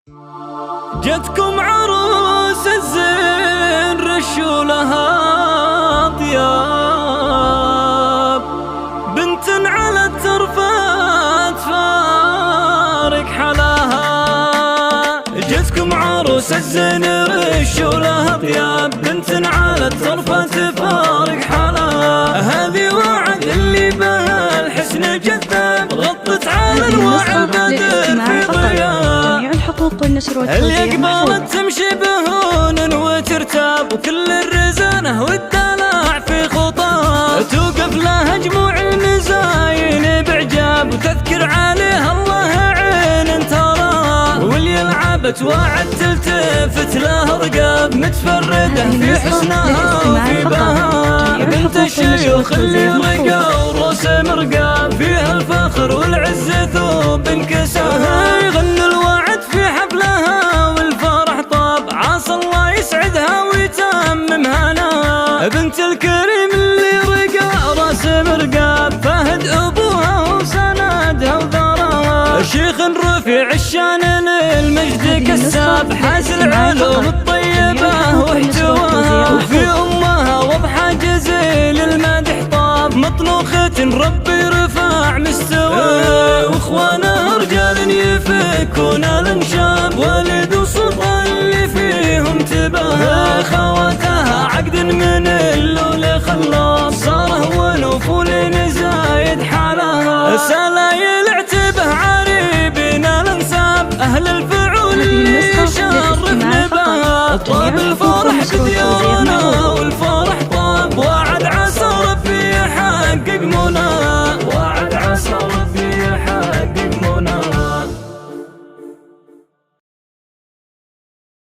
جتكم عروس الزين رشوا لها طياب، بنت على الترفات فارق حلاها. جتكم عروس الزين رشوا لها طياب، بنت على الترفات فارق حلاها. هذه وعد اللي بها الحسن جذاب، غطت على الوعي بدر في ضياء. اللي قبلت تمشي بهون وترتاب، وكل الرزانة والدلع في خطاه. توقف لها جموع المزاين بعجاب، وتذكر عليها الله عين تراه. واللي لعبت وعد تلتفت لها رقاب، متفردة في حسنها وفي بهاء. بنت الشيوخ اللي رقا وروس مرقاب، فيها الفخر والعز ثوب انكساها. يغني الوعد في حفلها والفرح طاب، عسى الله يسعدها ويتمم هناها. بنت الكريم اللي رقا راس مرقاب، فهد ابوها وسندها وذراها. الشيخ رفيع الشان للمجد كساب، حاز العلوم الطيبة واحتواها. وفي امها وضحى جزيل المدح طاب، مطلوخة ربي رفع مستوى. واخوانها رجال يفكون الانشاب، ولد وسلطان اللي فيهم تباهى. خواتها عقد من اللولي خلاص، صاره ونفول